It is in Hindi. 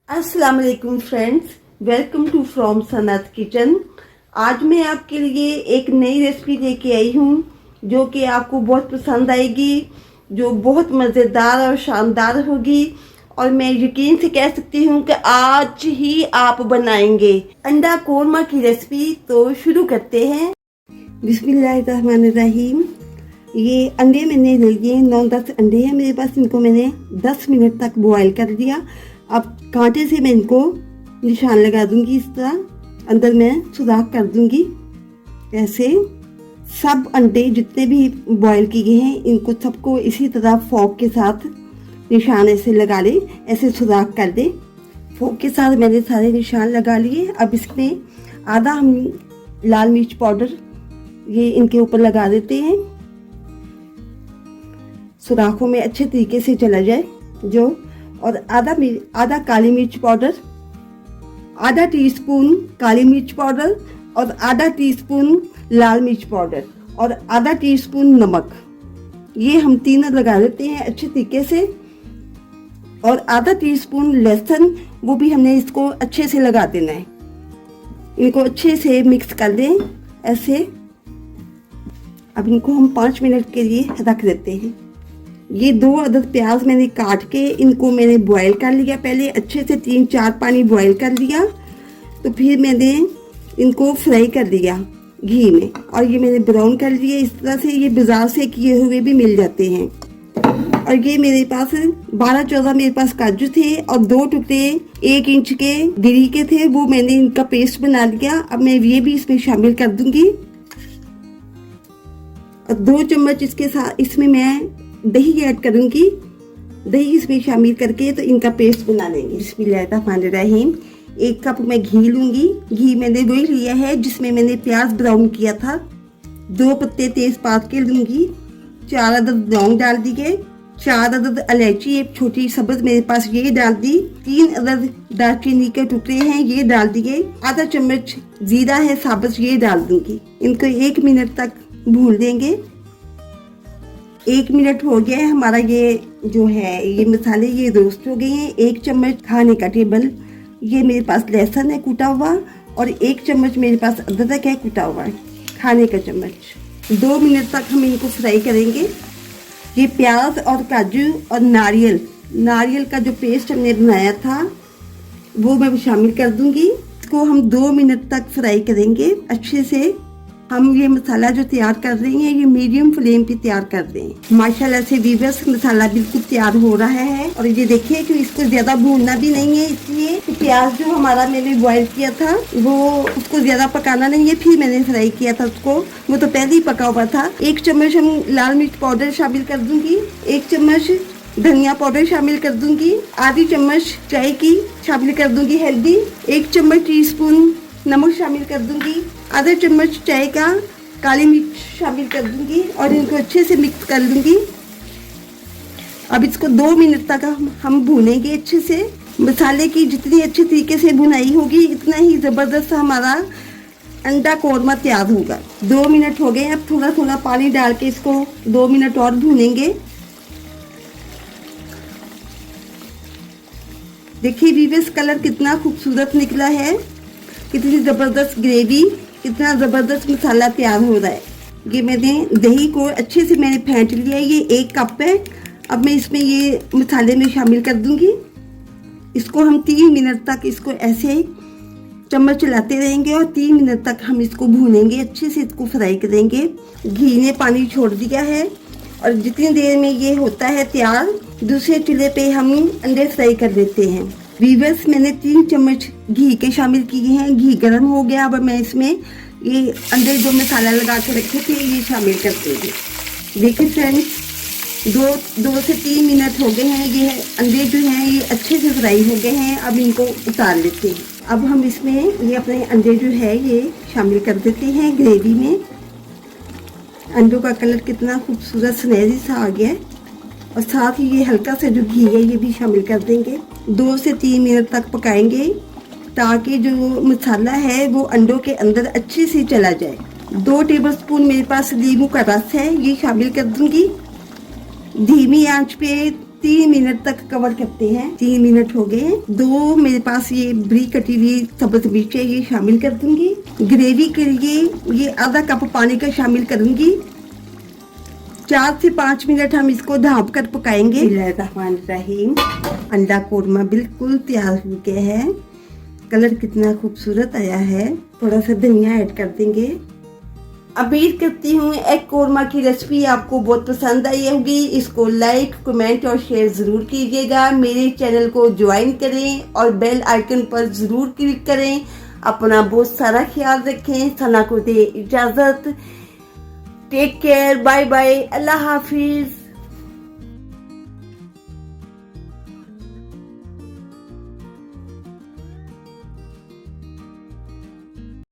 अस्सलाम वालेकुम friends, welcome to from Sanat Kitchen. आज मैं आपके लिए एक नई रेसिपी लेके आई हूँ जो कि आपको बहुत पसंद आएगी, जो बहुत मज़ेदार और शानदार होगी और मैं यकीन से कह सकती हूँ कि आज ही आप बनाएंगे अंडा कोरमा की रेसिपी। तो शुरू करते हैं। बिस्मिल्लाहिर्रहमानिर्रहीम। ये अंडे मैंने ले लिए 9-10 अंडे हैं मेरे पास। इनको मैंने 10 मिनट तक बॉयल कर दिया। अब कांटे से मैं इनको निशान लगा दूंगी, इस तरह अंदर मैं सुराख कर दूंगी। ऐसे सब अंडे जितने भी बॉयल किए हैं इनको सबको इसी तरह फोक के साथ निशान ऐसे लगा ले, ऐसे सुराख कर दे। फोक के साथ मैंने सारे निशान लगा लिए। अब इसमें आधा हम लाल मिर्च पाउडर ये इनके ऊपर लगा देते हैं, सुराखों में अच्छे तरीके से चला जाए जो। और आधा काली मिर्च पाउडर, आधा टीस्पून काली मिर्च पाउडर और आधा टीस्पून लाल मिर्च पाउडर और आधा टीस्पून नमक, ये हम तीनों लगा देते हैं अच्छे तरीके से। और आधा टीस्पून लहसुन, वो भी हमने इसको अच्छे से लगा देना है। इनको अच्छे से मिक्स कर दें ऐसे। अब इनको हम 5 मिनट के लिए रख देते हैं। ये 2 अदद प्याज मैंने काट के इनको मैंने बॉयल कर लिया, पहले अच्छे से 3-4 पानी बॉयल कर लिया। तो फिर मैंने इनको फ्राई कर लिया घी में और ये मैंने ब्राउन कर लिए इस तरह से। ये बाजार से किए हुए भी मिल जाते हैं। और ये मेरे पास 12-14 मेरे पास काजू थे और 2 टुकड़े 1 इंच के गिरी के थे, वो मैंने इनका पेस्ट बना लिया। अब मैं ये भी इसमें शामिल कर दूंगी। और 2 चम्मच इसके साथ इसमें मैं दही ऐड करूंगी। दही इसमें शामिल करके तो इनका पेस्ट बना लेंगे। बिस्मिल्लाहिर्रहमानिर्रहीम। 1 कप मैं घी लूंगी। घी मैंने वही लिया है जिसमें मैंने प्याज ब्राउन किया था। 2 पत्ते तेजपात के लूंगी। 4 अदद लौंग डाल दिए। 4 अदद इलायची एक छोटी सब्ज मेरे पास ये डाल दी। 3 अदद दालचीनी के टुकड़े हैं ये डाल दिए। आधा चम्मच जीरा है साबुत, ये डाल दूंगी। इनको 1 मिनट तक भून देंगे। 1 मिनट हो गया है हमारा। ये जो है ये मसाले ये रोस्ट हो गए हैं। 1 चम्मच खाने का टेबल ये मेरे पास लहसुन है कूटा हुआ और 1 चम्मच मेरे पास अदरक है कूटा हुआ खाने का चम्मच। 2 मिनट तक हम इनको फ्राई करेंगे। ये प्याज और काजू और नारियल का जो पेस्ट हमने बनाया था वो मैं शामिल कर दूंगी। इसको हम 2 मिनट तक फ्राई करेंगे अच्छे से। हम ये मसाला जो तैयार कर रहे हैं ये मीडियम फ्लेम पे तैयार कर रहे हैं। माशाल्लाह से वीवर्स मसाला बिल्कुल तैयार हो रहा है। और ये देखिए कि इसको ज्यादा भूनना भी नहीं है, इसलिए कि प्याज जो हमारा मैंने बॉईल किया था वो उसको ज्यादा पकाना नहीं है। फिर मैंने फ्राई किया था उसको, वो तो पहले ही पका हुआ था। 1 चम्मच हम लाल मिर्च पाउडर शामिल कर दूंगी। 1 चम्मच धनिया पाउडर शामिल कर दूंगी। आधी चम्मच चाय की शामिल कर दूंगी हल्दी। 1 चम्मच टीस्पून नमक शामिल कर दूंगी। आधा चम्मच चाय का काली मिर्च शामिल कर दूंगी और इनको अच्छे से मिक्स कर लूंगी। अब इसको 2 मिनट तक हम भूनेंगे अच्छे से। मसाले की जितनी अच्छे तरीके से भुनाई होगी इतना ही ज़बरदस्त हमारा अंडा कोरमा तैयार होगा। 2 मिनट हो गए। अब थोड़ा थोड़ा पानी डाल के इसको 2 मिनट और भूनेंगे। देखिए वीवर्स कलर कितना खूबसूरत निकला है, कितनी ज़बरदस्त ग्रेवी, कितना ज़बरदस्त मसाला तैयार हो रहा है। ये मैंने दही को अच्छे से मैंने फेंट लिया है। ये 1 कप है। अब मैं इसमें ये मसाले में शामिल कर दूंगी। इसको हम 3 मिनट तक इसको ऐसे चम्मच चलाते रहेंगे और 3 मिनट तक हम इसको भूनेंगे, अच्छे से इसको फ्राई करेंगे। घी ने पानी छोड़ दिया है और जितनी देर में ये होता है तैयार, दूसरे चूल्हे पे हम अंडे फ्राई कर देते हैं। वीवर्स मैंने 3 चम्मच घी के शामिल किए हैं। घी गर्म हो गया। अब मैं इसमें ये अंडे जो मसाला लगा के रखे थे ये शामिल कर दूँगी। देखिए फ्रेंड्स 2 से 3 मिनट हो गए हैं। ये अंडे जो हैं ये अच्छे से फ्राई हो गए हैं। अब इनको उतार लेते हैं। अब हम इसमें ये अपने अंडे जो है ये शामिल कर देते हैं ग्रेवी में। अंडों का कलर कितना खूबसूरत सुनहरी सा आ गया है। और साथ ही ये हल्का सा जो घी है ये भी शामिल कर देंगे। 2 से 3 मिनट तक पकाएंगे ताकि जो मसाला है वो अंडों के अंदर अच्छे से चला जाए। 2 टेबलस्पून मेरे पास नींबू का रस है ये शामिल कर दूंगी। धीमी आंच पे 3 मिनट तक कवर करते हैं। 3 मिनट हो गए। 2 मेरे पास ये बरीक कटी हुई सब्ज मिर्च है, ये शामिल कर दूंगी। ग्रेवी के लिए ये आधा कप पानी का शामिल करूंगी। 4 से 5 मिनट हम इसको ढाँप कर पकाएंगे। बिस्मिल्लाहिर्रहमानिर्रहीम। अंडा कोरमा बिल्कुल तैयार हो गया है। कलर कितना खूबसूरत आया है। थोड़ा सा धनिया ऐड कर देंगे। उम्मीद करती हूँ एग कोरमा की रेसिपी आपको बहुत पसंद आई होगी। इसको लाइक, कमेंट और शेयर ज़रूर कीजिएगा। मेरे चैनल को ज्वाइन करें और बेल आइकन पर ज़रूर क्लिक करें। अपना बहुत सारा ख्याल रखें। सना को दे इजाज़त। टेक केयर, बाय बाय, अल्लाह हाफिज़।